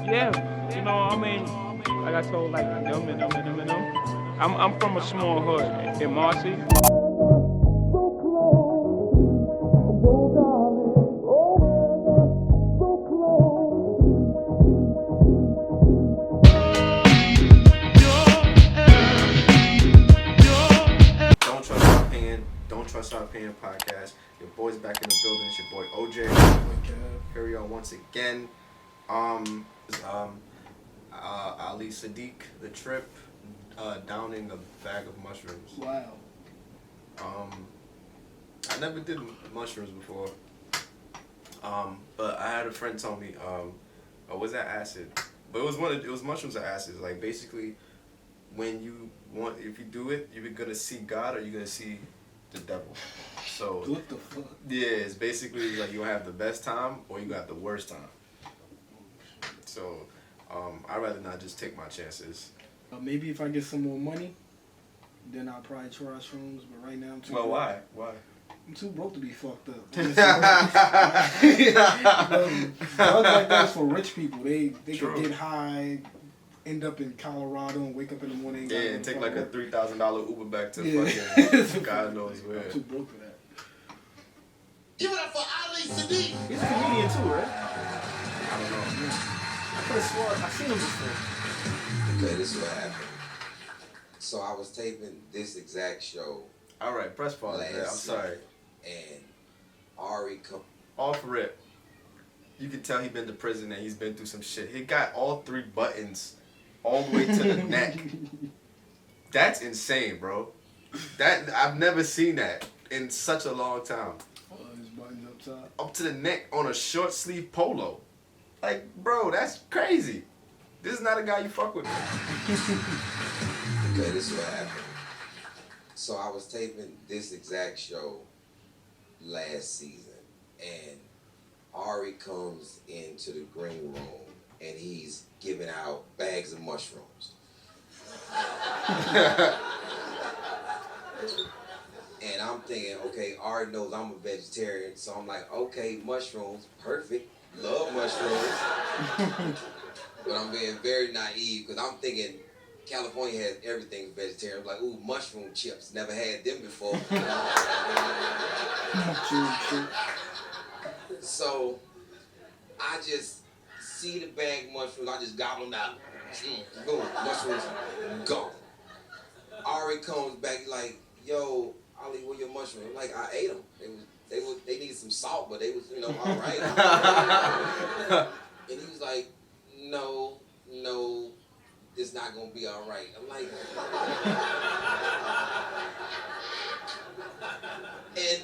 Yeah, I mean, like I told like them. I'm from a small hood in Marcy. Don't Trust Our Opinion. Don't Trust Our Opinion podcast. Your boy's back in the building. It's your boy OJ. Here we are once again. Ali SIDDIQ, the trip, downing a bag of mushrooms. Wow. I never did mushrooms before. But I had a friend tell me, was that acid? But it was mushrooms or acid. Like basically, if you do it, you're gonna see God or you're gonna see the devil. So What the fuck? yeah, it's basically like you have the best time or you got the worst time. So I'd rather not just take my chances. Maybe if I get some more money, then I'll probably try shrooms. But right now, I'm too. Well, broke. why? Why? I'm too broke to be fucked up. Drugs like that's for rich people. They True. can get high, end up in Colorado, and wake up in the morning. Yeah, and take like a $3,000 Uber back to Yeah. fucking God knows where. I'm too broke for that. Give it up for Ali SIDDIQ. He's a comedian too, right? I don't know. I could have sworn I've seen him before. Okay, this is what happened. So I was taping this exact show All right, press pause. last Man. I'm sorry. year, and Ari come. Off rip. You can tell he's been to prison and he's been through some shit. He got all 3 buttons all the way to the neck. That's insane, bro. That I've never seen that in such a long time. His buttons up top. Up to the neck on a short sleeve polo. Like, bro, that's crazy. This is not a guy you fuck with. Okay, this is what happened. So I was taping this exact show last season, and Ari comes into the green room, and he's giving out bags of mushrooms. And I'm thinking, okay, Ari knows I'm a vegetarian, so I'm like, okay, mushrooms, perfect. Love mushrooms. But I'm being very naive because I'm thinking California has everything vegetarian. I'm like, ooh, mushroom chips. Never had them before. So I just see the bag of mushrooms. I just gobble them out. Boom, mushrooms gone. Ari comes back like, yo, Ali, where your mushrooms? I'm like, I ate them. They needed some salt, but they was, all right. And he was like, no, it's not gonna be all right. I'm like, and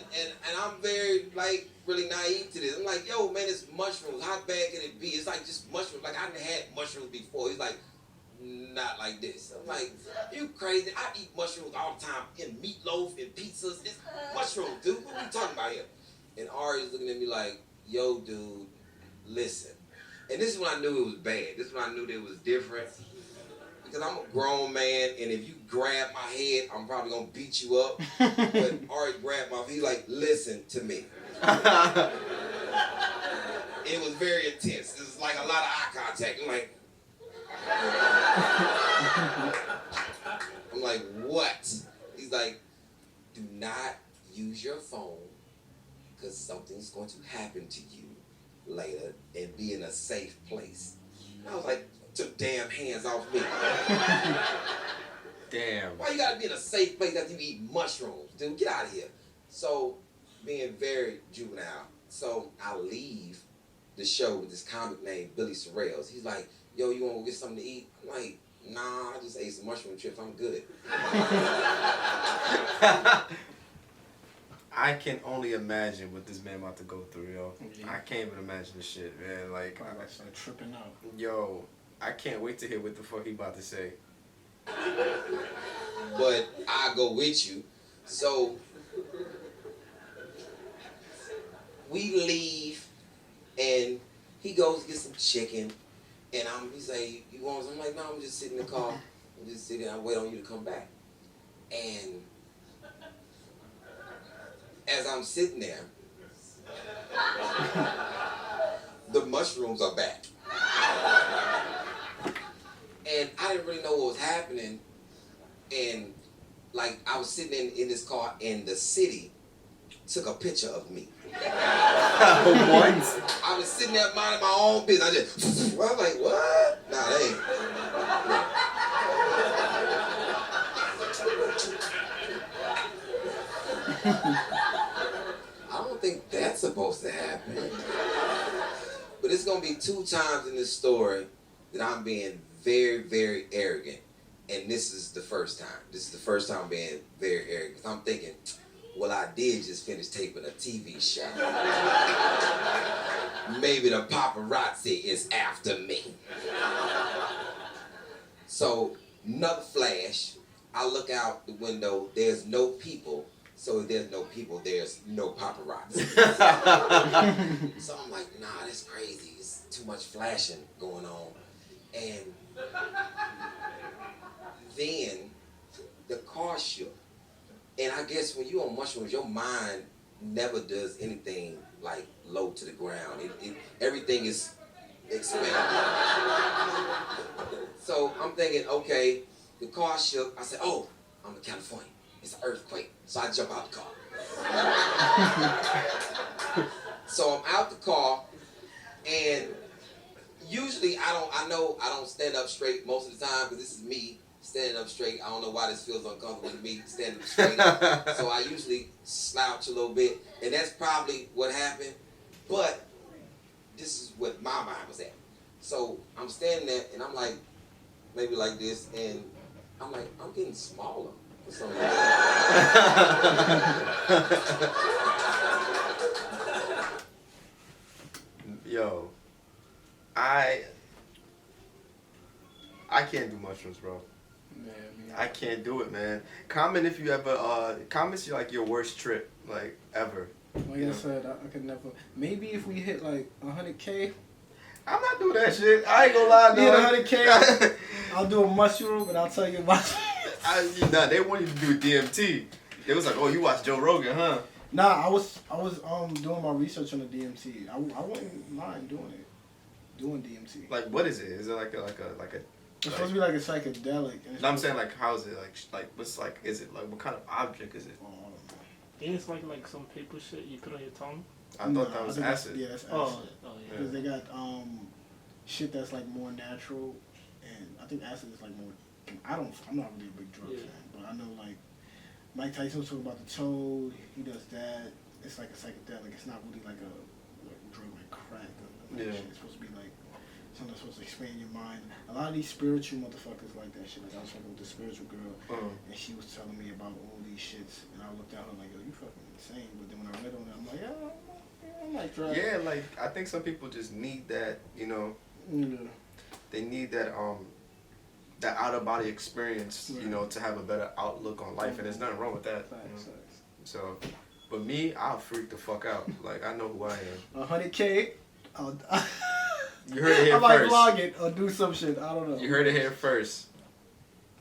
I'm very really naive to this. I'm like, yo, man, it's mushrooms. How bad can it be? It's like just mushrooms. Like I done had mushrooms before. He's like, not like this. I'm like, you crazy? I eat mushrooms all the time in meatloaf and pizzas. It's mushrooms, dude. What are we talking about here? And Ari's looking at me like, yo, dude, listen. And this is when I knew it was bad. This is when I knew that it was different. Because I'm a grown man, and if you grab my head, I'm probably going to beat you up. But Ari grabbed my head. He's like, listen to me. It was very intense. It was like a lot of eye contact. I'm like, what? He's like, do not use your phone because something's going to happen to you later and be in a safe place. And I was like, took damn hands off me. Damn. Why you gotta be in a safe place after you eat mushrooms, dude? Get out of here. So, being very juvenile. So, I leave the show with this comic named Billy Sorrells. He's like, yo, you wanna go get something to eat? I'm like, nah, I just ate some mushroom chips. I'm good. I can only imagine what this man about to go through, yo. Yeah. I can't even imagine this shit, man. Like, Probably like start tripping out. yo, I can't wait to hear what the fuck he about to say. But I go with you. So we leave, and he goes to get some chicken, and he's like, you want some? I'm like, no, I'm just sitting in the car. I'm just sitting. I wait on you to come back. And as I'm sitting there, the mushrooms are back. didn't really know what was happening, and like I was sitting in this car, and the city took a picture of me. What? I was sitting there minding my own business. I was like, what? Nah, that ain't. I don't think that's supposed to happen. But it's gonna be 2 times in this story that I'm being very, very arrogant. And this is the first time. This is the first time I'm being very arrogant. Because I'm thinking, well, I did just finish taping a TV show. Maybe the paparazzi is after me. So, another flash. I look out the window. There's no people. So if there's no people, there's no paparazzi. So I'm like, nah, that's crazy. It's too much flashing going on. And then the car shook. And I guess when you're on mushrooms, your mind never does anything like low to the ground. Everything is expanded. So I'm thinking, okay, the car shook. I said, oh, I'm in California. It's an earthquake. So I jump out the car. So I'm out the car, and usually I don't stand up straight most of the time, because this is me standing up straight. I don't know why this feels uncomfortable to me standing straight up. So I usually slouch a little bit, and that's probably what happened. But this is what my mind was at. So I'm standing there, and I'm like, maybe like this, and I'm like, I'm getting smaller. Yo, I can't do mushrooms, bro. I can't do it, man. Comment if you ever comment like your worst trip, like ever. Like I said, I could never. Maybe if we hit like 100K. I'm not doing that shit. I ain't gonna lie, though. 100K. I'll do a mushroom, and I'll tell you about. They wanted to do DMT. They was like, oh, you watch Joe Rogan, huh? Nah, I was doing my research on the DMT. I wouldn't mind doing DMT. Like, what is it? Is it like a? It's supposed to be like a psychedelic. No, I'm saying like, how is it like what's like? Is it like what kind of object is it? Oh, I don't know. Ain't it like some paper shit you put on your tongue? I thought that was acid. Yeah, that's acid. Oh yeah. Because they got shit that's like more natural, and I think acid is like more. I'm not really a big drug fan, but I know like Mike Tyson was talking about the toad. He does that. It's like a psychedelic. It's not really like a drug like crack. Or shit. It's supposed to be like something that's supposed to expand your mind. A lot of these spiritual motherfuckers like that shit. Like I was talking with the spiritual girl, and she was telling me about all these shits, and I looked at her like, yo, you fucking insane. But then when I read on it, I'm like, yeah, I'm like drugs. Yeah, like I think some people just need that, you know. Yeah. They need that that out of body experience, you know, to have a better outlook on life, and there's nothing wrong with that. Facts. So, but me, I'll freak the fuck out. Like I know who I am. 100K. You heard it here I might first. vlog it or do some shit. I don't know. You heard it here first.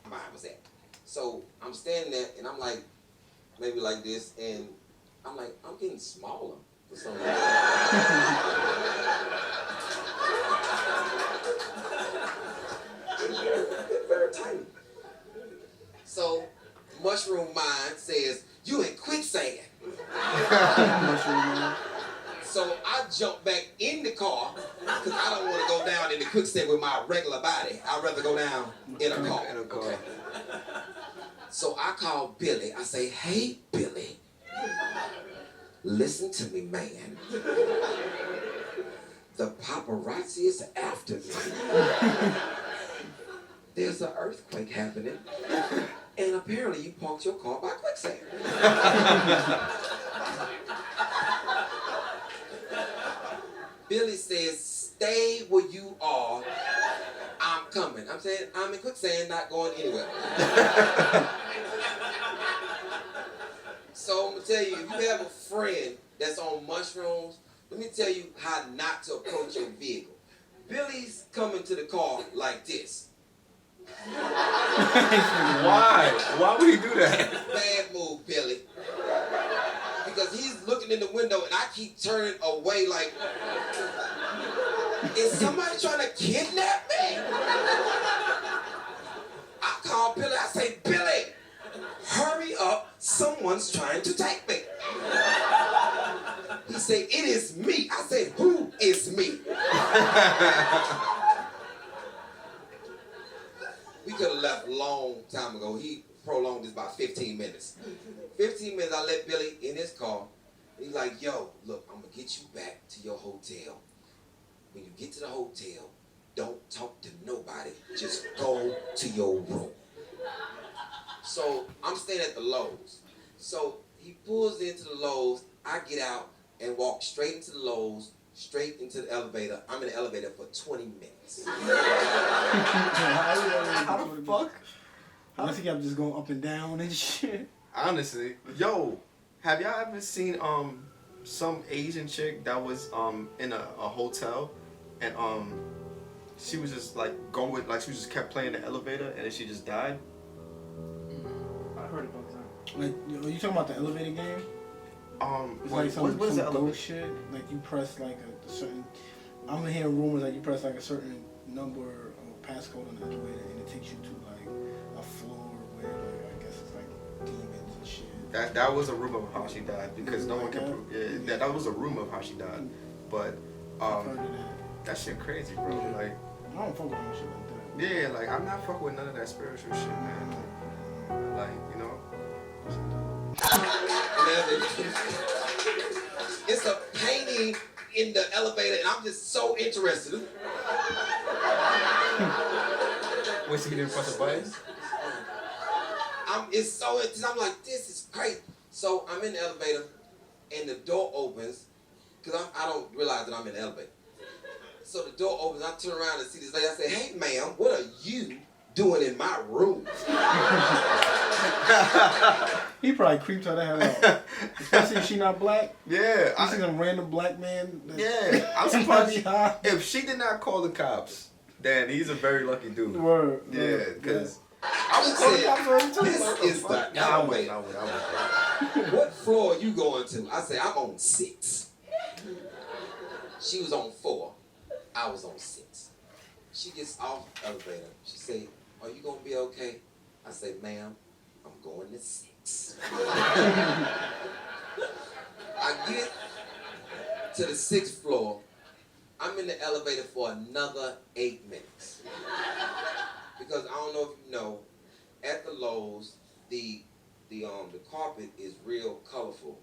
Mine was at. So I'm standing there, and I'm like, maybe like this, and I'm like, I'm getting smaller for some reason. Very tiny. So mushroom mind says, you in quicksand. So I jump back in the car, because I don't want to go down in the quicksand with my regular body. I'd rather go down in a car. Okay. So I call Billy. I say, hey, Billy, listen to me, man. The paparazzi is after me. There's an earthquake happening, and apparently you parked your car by quicksand. Billy says, stay where you are. I'm coming. I'm saying, I'm in quicksand, not going anywhere. So I'm going to tell you, if you have a friend that's on mushrooms, let me tell you how not to approach your vehicle. Billy's coming to the car like this. Why? Why would he do that? Bad move, Billy. Because he's looking in the window and I keep turning away like, is somebody trying to kidnap me? someone's trying to take me. He said, it is me. I said, who is me? We could have left a long time ago. He prolonged this by 15 minutes. 15 minutes, I let Billy in his car. He's like, yo, look, I'm going to get you back to your hotel. When you get to the hotel, don't talk to nobody. Just go to your room. So I'm staying at the Lowe's. So he pulls into the Lowe's. I get out and walk straight into the Lowe's, straight into the elevator. I'm in the elevator for 20 minutes. How the fuck? Unless he kept just going up and down and shit. Honestly, yo, have y'all ever seen some Asian chick that was in a hotel and she was just like going, like she just kept playing the elevator and then she just died? I heard about that. Like, are you talking about the elevator game? It's what like some is the elevator? ghost shit. Like you press like a certain. I'm hearing rumors that you press like a certain number or passcode on the elevator and it takes you to like a floor where like I guess it's like demons and shit. That was a rumor of how she died because no one can Like prove. Yeah, that was a rumor of how she died, but I've heard of that shit crazy, bro. Yeah. Like, that. I don't fuck with no shit like that. yeah, like I'm not fucking with none of that spiritual shit, man. Like, you know. It's a painting in the elevator, and I'm just so interested. Wait, so you didn't press the buttons? It's so interesting. I'm like, this is great. So I'm in the elevator, and the door opens, because I don't realize that I'm in the elevator. So the door opens, I turn around and see this lady. I say, hey, ma'am, what are you doing in my room? He probably creeped her the hell out. Especially if she not black. Yeah. You see some random black man. Yeah, I'm Probably surprised. high. If she did not call the cops, then he's a very lucky dude. Word. Yeah, because I She would call the said, cops already too. this What is the the fuck? elevator. I would. What floor are you going to? I said, I'm on 6. She was on 4. I was on 6. She gets off the elevator. She said, are you going to be okay? I said, ma'am, I'm going to 6. I get to the 6th floor. I'm in the elevator for another 8 minutes. Because I don't know if you know, at the Lowe's, the carpet is real colorful.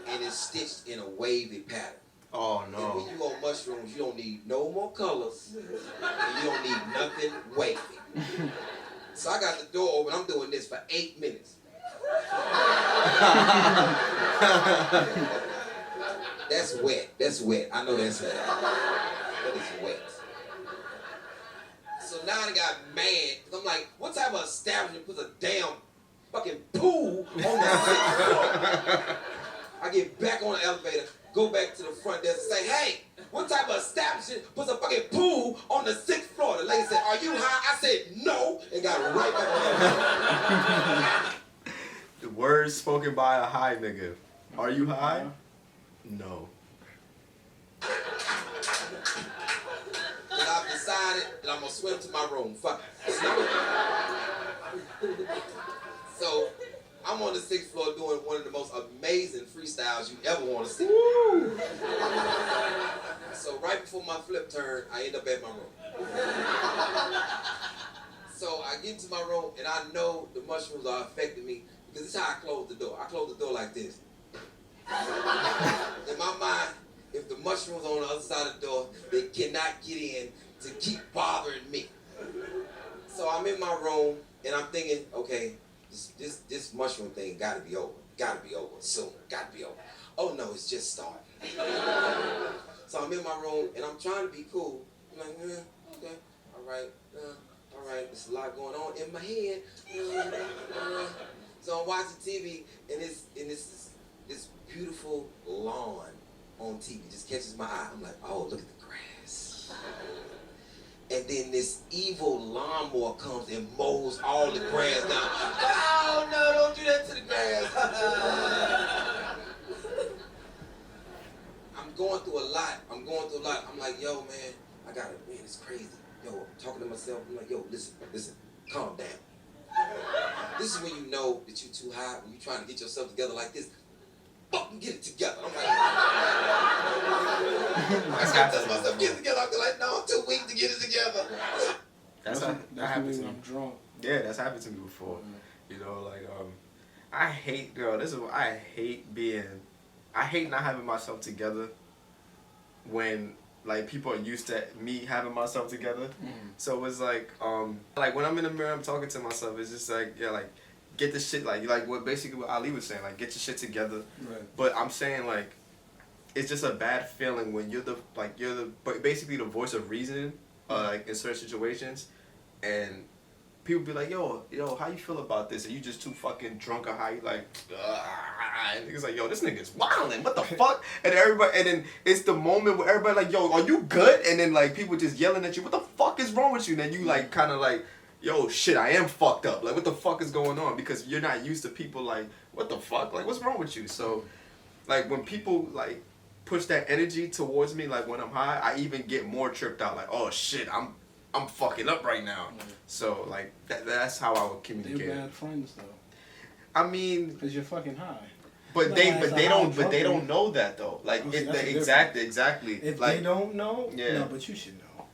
And it's stitched in a wavy pattern. Oh And no. when you on mushrooms, you don't need no more colors. And you don't need nothing wavy. So I got the door open. I'm doing this for 8 minutes. That's wet. That's wet. I know that's wet. But it's wet. So now I got mad. Because I'm like, what type of establishment puts a damn fucking pool on the 6th floor? I get back on the elevator, go back to the front desk and say, hey, what type of establishment puts a fucking pool on the 6th floor? The lady said, are you high? I said, no, and got right back on the The words spoken by a high nigga. Are you high? No. And I've decided that I'm going to swim to my room. Fuck it. So I'm on the 6th floor doing one of the most amazing freestyles you ever want to see. Woo! So right before my flip turn, I end up at my room. So I get into my room and I know the mushrooms are affecting me because this is how I close the door. I close the door like this. In my mind, if the mushrooms on the other side of the door, they cannot get in to keep bothering me. So I'm in my room and I'm thinking, okay, this mushroom thing gotta be over. Gotta be over soon. Gotta be over. Oh no, it's just starting. So I'm in my room and I'm trying to be cool. I'm like, okay, all right, there's a lot going on in my head. So I'm watching TV and this beautiful lawn on TV just catches my eye. I'm like, oh, look at the grass. And then this evil lawnmower comes and mows all the grass down. Oh no, don't do that to the grass. I'm going through a lot. I'm like, yo, man, it's crazy. Yo, I'm talking to myself. I'm like, yo, listen, calm down. This is when you know that you're too high, when you're trying to get yourself together like this. Fucking get it together. I'm like, I kept telling myself, get it together. I'm like, no, I'm too weak to get it together. That's me happened to when me. I'm drunk. Yeah, that's happened to me before. You know, like I hate this is what I hate not having myself together when like people are used to me having myself together. So it's like when I'm in the mirror I'm talking to myself, it's just like like get the shit like what basically what Ali was saying, like get your shit together. Right. But I'm saying like it's just a bad feeling when you're basically the voice of reason like in certain situations, and people be like, yo, how you feel about this? And you just too fucking drunk or high, you like, and niggas like, yo, this nigga's wildin', what the fuck? And then it's the moment where everybody like, yo, are you good? And then like people just yelling at you, what the fuck is wrong with you? And then you like kind of like, yo, shit, I am fucked up. Like, what the fuck is going on? Because you're not used to people like, what the fuck? Like, what's wrong with you? So, like, when people like push that energy towards me, like when I'm high, I even get more tripped out. Like, oh shit, I'm fucking up right now. So like that's how I would communicate. They're bad friends though. I mean, Cause you're fucking high. but they don't know that though. Like exactly. If like, they don't know, yeah. no, but you should know.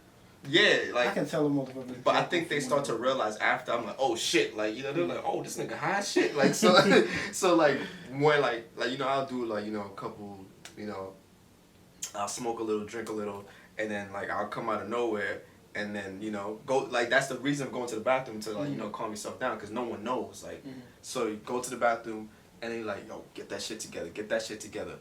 Yeah, like I can tell them motherfuckers. But I think they start to realize after I'm like, oh shit, like they're like, oh this nigga high shit, like so so like more like I'll do like a couple I'll smoke a little, drink a little, and then like I'll come out of nowhere. And then go like that's the reason of going to the bathroom to like calm yourself down because no one knows like so you go to the bathroom and then you're like yo get that shit together,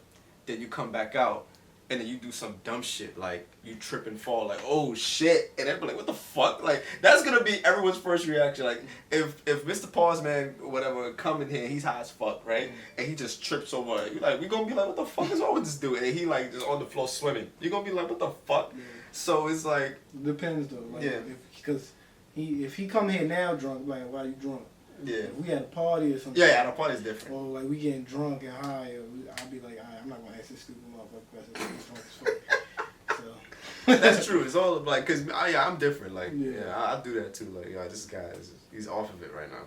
then you come back out and then you do some dumb shit like you trip and fall like oh shit and everybody like what the fuck, like that's gonna be everyone's first reaction. Like if Mr. Pause Man or whatever come in here, he's high as fuck, right, and he just trips over, you like we gonna be like what the fuck is wrong with this dude, and he like just on the floor swimming, you gonna be like what the fuck. So it's like depends though. Like, yeah. Because if he come here now drunk, like why you drunk? Yeah. If we had a party or something. Yeah, at a party is different. Or like we getting drunk and high, I'll be like, I'm not gonna ask this stupid motherfucker because he's drunk as fuck. So. That's true. It's all like, cause I'm different. Like, yeah, I do that too. Like, this guy he's off of it right now.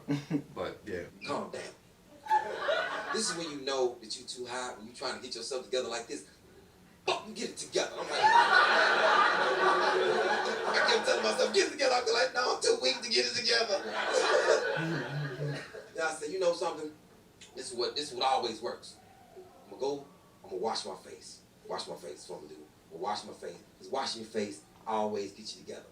But yeah. Calm down. This is when you know that you're too high, when you're trying to get yourself together like this. Fucking get it together. I'm like, I kept telling myself, get it together. I'm like, no, I'm too weak to get it together. Then I said, you know something? This is what always works. I'm gonna wash my face. Wash my face. That's what I'm gonna do. I'm gonna wash my face. Because washing your face always gets you together.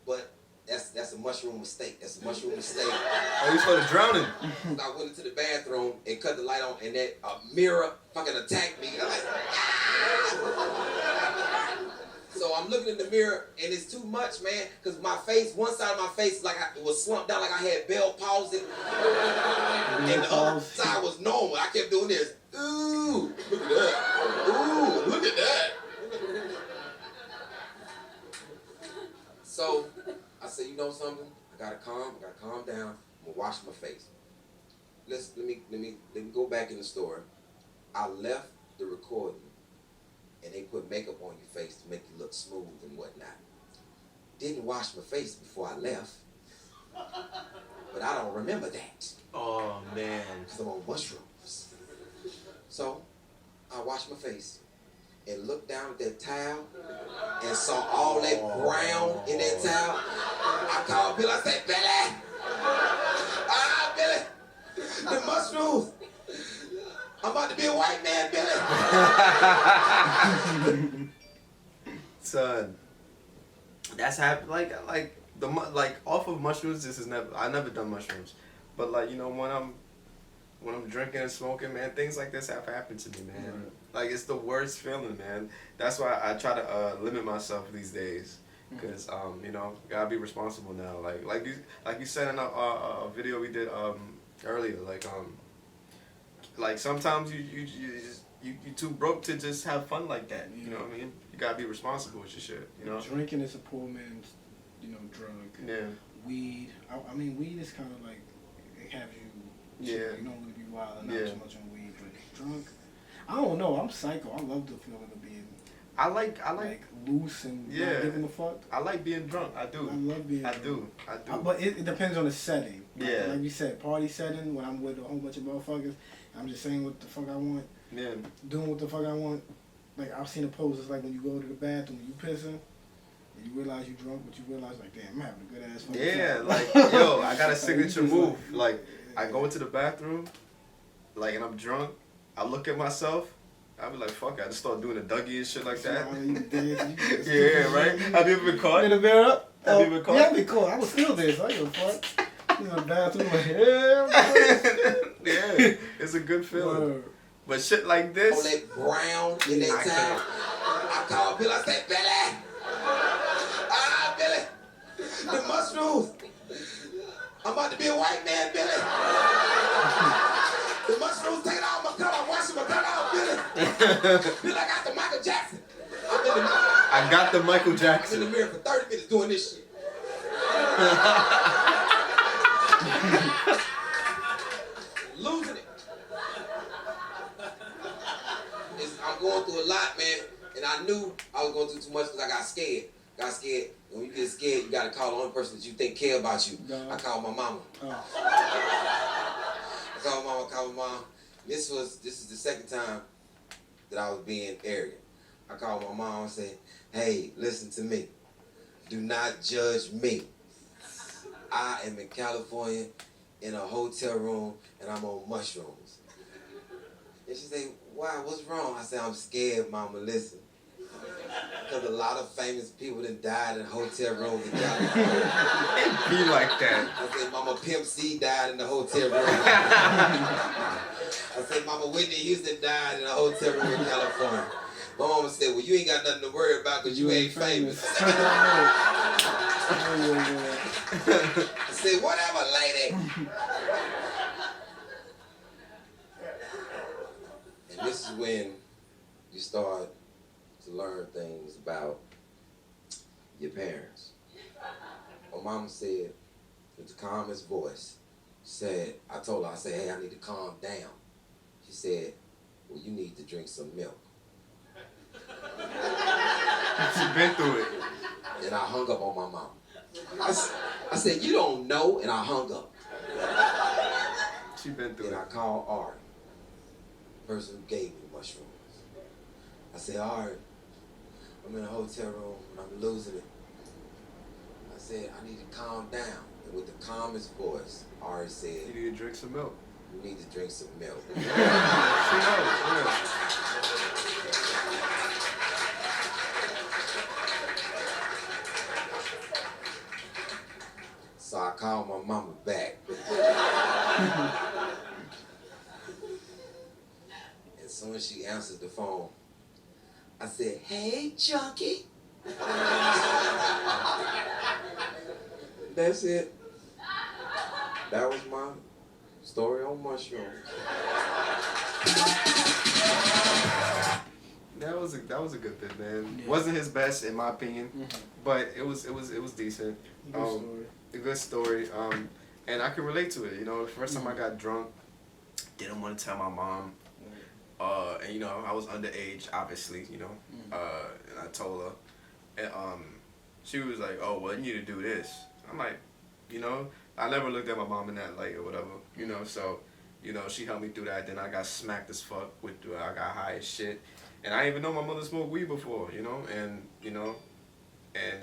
But that's a mushroom mistake. That's a mushroom mistake. Oh, you started drowning. I went into the bathroom and cut the light on, and that mirror fucking attacked me. I'm like, ah! So I'm looking in the mirror, and it's too much, man, because my face, one side of my face, it was slumped down like I had Bell palsy, and the other side was normal. I kept doing this. Ooh, look at that. Ooh, look at that. So I said, you know something? I gotta calm down. I'm gonna wash my face. Let me go back in the store. I left the recording, and they put makeup on your face to make you look smooth and whatnot. Didn't wash my face before I left, but I don't remember that. Oh man. Because I'm on mushrooms. So I washed my face and looked down at that towel and saw all that brown in that towel. I called Billy. I said, Billy! Ah, Billy! The mushrooms! I'm about to be a white man, Billy! Son, that's happened. Like off of mushrooms. I never done mushrooms, but like when I'm drinking and smoking, man, things like this have happened to me, man. Right. Like it's the worst feeling, man. That's why I try to limit myself these days, cause gotta be responsible now. Like you said in a video we did earlier, like sometimes you too broke to just have fun like that. You know what I mean? You gotta be responsible with your shit. You know. Drinking is a poor man's, drug. Yeah. Weed. I mean, weed is kind of like it has you. Yeah. You don't really be wild, not too much on weed, but drunk. I don't know. I'm psycho. I love the feeling of being I like loose and Yeah. not giving a fuck. I like being drunk. I do. I love being I drunk. do. I do. But it depends on the setting. Yeah. Like you said, party setting, when I'm with a whole bunch of motherfuckers, I'm just saying what the fuck I want, Yeah. doing what the fuck I want. Like, I've seen a pose, it's like when you go to the bathroom, you pissing, and you realize you drunk, but you realize, like, damn, I'm having a good ass fucking Yeah, time. like, yo, I got a Like, signature you just move. Like, I go into the bathroom, like, and I'm drunk. I look at myself. I be like, fuck it. I just start doing a Dougie and shit like that. Yeah, right? Have you ever been caught? Get a bear up? Have you been caught? Yeah, I've been caught. I was still there, so I give a fuck. In the bathroom, like, yeah. Yeah, it's a good feeling. Word. But shit like On this, that brown in that I time. I called Billy. I said, Billy. Billy. The mushrooms. I'm about to be a white man, Billy. The mushrooms taking off my cut. I'm washing my cut out, Billy. Billy, I got the Michael Jackson. I got the Michael I'm in Jackson. the mirror for 30 minutes doing this shit. Losing it. I'm going through a lot, man, and I knew I was going through too much because I got scared. When you get scared, you got to call the only person that you think care about you. No. I called my mama. Oh. I called my mom. This is the second time that I was being arrogant. I called my mom and said, hey, listen to me. Do not judge me. I am in California in a hotel room and I'm on mushrooms. And she said, why? What's wrong? I said, I'm scared, mama, listen. Because a lot of famous people that died in hotel rooms in California. It be like that. I said, Mama Pimp C died in the hotel room. I said, Mama Whitney Houston died in a hotel room in California. My mama said, well, you ain't got nothing to worry about because you ain't famous. I said, whatever, lady. And this is when you start to learn things about your parents. My mama said, with the calmest voice, I told her, hey, I need to calm down. She said, well, you need to drink some milk. She been through it. And I hung up on my mom. I said, you don't know, and I hung up. She been through And it. I called Ari, the person who gave me mushrooms. I said, Ari, I'm in a hotel room and I'm losing it. I said, I need to calm down. And with the calmest voice, Ari said, You need to drink some milk. you need to drink some milk. She knows. Yeah. So I called my mama back. As soon as she answered the phone, I said, hey, junkie. That's it. That was my story on mushrooms. That was a good bit, man. Yeah. Wasn't his best in my opinion, Mhm. but it was decent. Good story. A good story. And I can relate to it. You know, the first time I got drunk, didn't want to tell my mom. And you know, I was underage, obviously. You know, and I told her, and she was like, "Oh, well, you need to do this." I'm like, you know, I never looked at my mom in that light or whatever. You know, so, you know, she helped me through that. Then I got smacked as fuck I got high as shit, and I didn't even know my mother smoked weed before. You know, and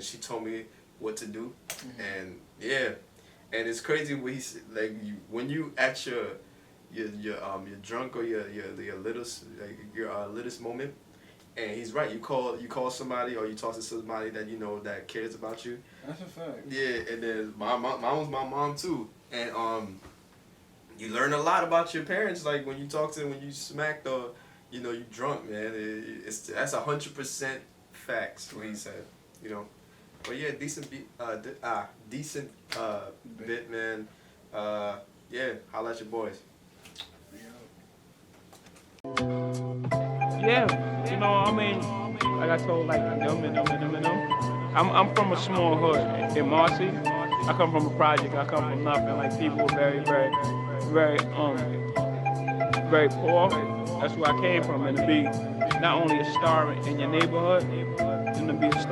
she told me what to do, and yeah, and it's crazy when you at your drunk or your littest moment, and he's right. You call somebody or you talk to somebody that you know that cares about you. That's a fact. Yeah, and then mine was my mom too, and you learn a lot about your parents. Like when you talk to them, when you smacked or you know you drunk, man. That's 100% facts. What he said, you know. But yeah, decent bit, man. Yeah, holla at your boys. Yeah, you know, I mean, like I told them. I'm from a small hood in Marcy. I come from a project. I come from nothing. Like people were very, very, very, very poor. That's where I came from. And to be not only a star in your neighborhood, you're gonna be a star